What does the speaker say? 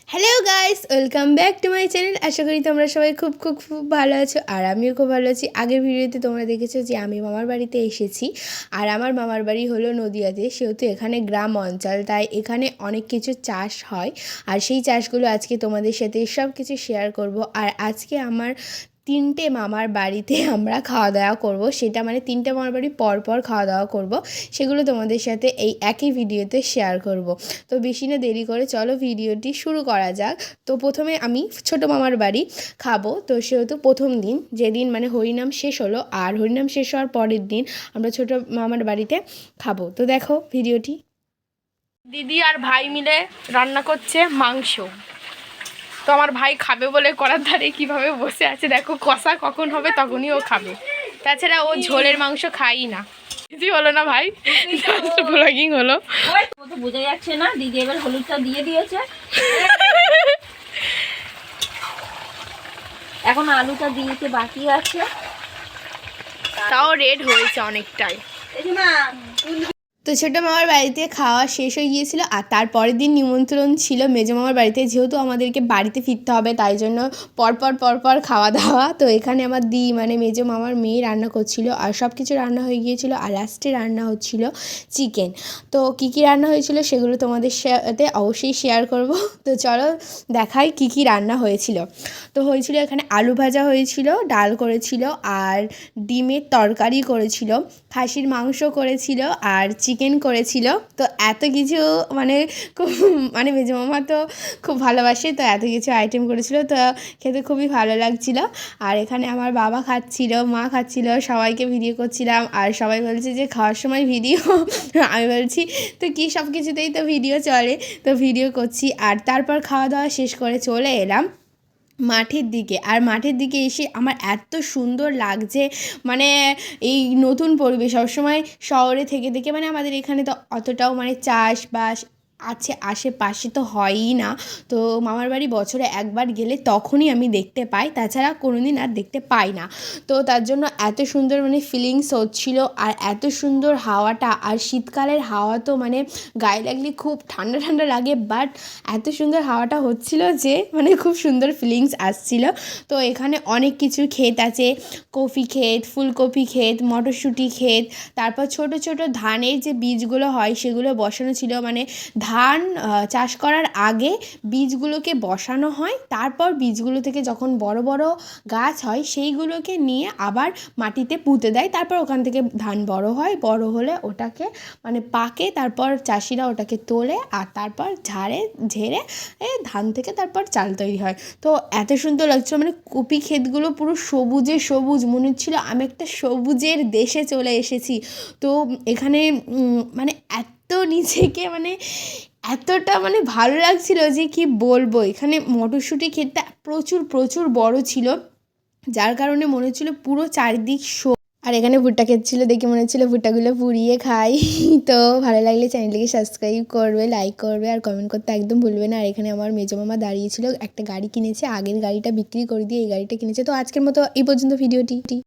Hello guys, welcome back to my channel. আশা করি তোমরা সবাই খুব খুব খুব ভালো আছো, আর আমিও খুব ভালো আছি। আগের ভিডিওতে তোমরা দেখেছো যে আমি মামার বাড়িতে এসেছি, আর আমার মামার বাড়ি হলো নদিয়াতে। সেহেতু এখানে গ্রাম অঞ্চল, তাই এখানে অনেক কিছু চাষ হয়, আর সেই চাষগুলো আজকে তোমাদের সাথে সব কিছু শেয়ার করব। আর আজকে আমার 3টে মামার বাড়িতে আমরা খাওয়া দাওয়া করব, সেটা মানে 3টে মামার বাড়ি পর খাওয়া দাওয়া করব, সেগুলো তোমাদের সাথে এই একই ভিডিওতে শেয়ার করব। তো বেশি না দেরি করে চলো ভিডিওটি শুরু করা যাক। তো প্রথমে আমি ছোটো মামার বাড়ি খাবো, তো সেহেতু প্রথম দিন যেদিন মানে হরিনাম শেষ হলো, আর হরিনাম শেষ হওয়ার পরের দিন আমরা ছোটো মামার বাড়িতে খাবো। তো দেখো ভিডিওটি। দিদি আর ভাই মিলে রান্না করছে মাংস। তো আমার ভাই খাবে বলে করার ধারে কিভাবে বসে আছে দেখো, কষা কখন হবে তখনই ও খাবে, তাছাড়া ও ঝোলের মাংস খাই না। দিদি হলো না ভাই, ব্লগিং হলো। তো বোঝা যাচ্ছে না, দিদি এবার হলুদটা দিয়ে দিয়েছে, এখন আলুটা দিতে বাকি আছে, তাও রেড হয়েছে অনেকটাই। তো ছোটো মামার বাড়িতে খাওয়া শেষ হয়ে গিয়েছিলো, আর তারপরের দিন নিমন্ত্রণ ছিল মেজো মামার বাড়িতে। যেহেতু আমাদেরকে বাড়িতে ফিরতে হবে, তাই জন্য পরপর খাওয়া দাওয়া। তো এখানে আমার মানে মেজো মামার মেয়ে রান্না করছিল, আর সব কিছু রান্না হয়ে গিয়েছিলো, আর লাস্টে রান্না হচ্ছিল চিকেন। তো কী রান্না হয়েছিল সেগুলো তোমাদের সাথে অবশ্যই শেয়ার করব। তো চলো দেখাই কী রান্না হয়েছিল। তো হয়েছিল এখানে আলু ভাজা হয়েছিল, ডাল করেছিল, আর ডিমের তরকারি করেছিল, খাসির মাংস করেছিল, আর চিকেন করেছিল। তো এত কিছু মানে খুব মানে মেজো মামা তো খুব ভালোবাসে, তো এত কিছু আইটেম করেছিল, তো খেতে খুবই ভালো লাগছিল। আর এখানে আমার বাবা খাচ্ছিল, মা খাচ্ছিল, সবাইকে ভিডিও করছিলাম, আর সবাই বলছে যে খাওয়ার সময় ভিডিও। আমি বলছি তো কী, সব কিছুতেই তো ভিডিও চলে, তো ভিডিও করছি। আর তারপর খাওয়া দাওয়া শেষ করে চলে এলাম মাঠের দিকে। আর মাঠের দিকে এসে আমার এত সুন্দর লাগছে, মানে এই নতুন পরিবেশ। সবসময় শহরে থেকে মানে আমাদের এখানে তো অতটাও মানে চাষবাস আছে আশেপাশে তো হয়ই না। তো মামার বাড়ি বছরে একবার গেলে তখনই আমি দেখতে পাই, তাছাড়া কোনো দিন আর দেখতে পাই না। তো তার জন্য এত সুন্দর মানে ফিলিংস হচ্ছিলো, আর এত সুন্দর হাওয়াটা। আর শীতকালের হাওয়া তো মানে গায়ে লাগলে খুব ঠান্ডা ঠান্ডা লাগে, বাট এত সুন্দর হাওয়াটা হচ্ছিল যে মানে খুব সুন্দর ফিলিংস আসছিল। তো এখানে অনেক কিছু ক্ষেত আছে, কফি ক্ষেত, ফুলকপি ক্ষেত, মটরশুঁটি ক্ষেত, তারপর ছোট ছোট ধানের যে বীজগুলো হয় সেগুলো বসানো ছিল। মানে ধান চাষ করার আগে বীজগুলোকে বসানো হয়, তারপর বীজগুলো থেকে যখন বড় বড় গাছ হয় সেইগুলোকে নিয়ে আবার মাটিতে পুঁতে দেয়, তারপর ওখান থেকে ধান বড় হয়, বড় হলে ওটাকে মানে পাকে, তারপর চাষিরা ওটাকে তোলে, আর তারপর ঝেড়ে ধান থেকে তারপর চাল তৈরি হয়। তো এত সুন্দর লাগছিল, মানে কপি ক্ষেতগুলো পুরো সবুজে সবুজ, মনে হচ্ছিল আমি একটা সবুজের দেশে চলে এসেছি। তো এখানে মানে এত নিজেকে মানে এতটা মানে ভালো লাগছিল যে কি বলবো। এখানে মটরশুঁটি ক্ষেতটা প্রচুর বড় ছিল, যার কারণে মনে হচ্ছিল পুরো চারিদিক। আর এখানে ভুট্টা ক্ষেত ছিল, দেখে মনে হচ্ছিলো ভুট্টাগুলো পুড়িয়ে খাই। তো ভালো লাগলে চ্যানেলটিকে সাবস্ক্রাইব করবে, লাইক করবে, আর কমেন্ট করতে একদম ভুলবে না। আর এখানে আমার মেজো মামা দাঁড়িয়েছিল, একটা গাড়ি কিনেছে, আগের গাড়িটা বিক্রি করে দিয়ে এই গাড়িটা কিনেছে। তো আজকের মতো এই পর্যন্ত ভিডিওটি।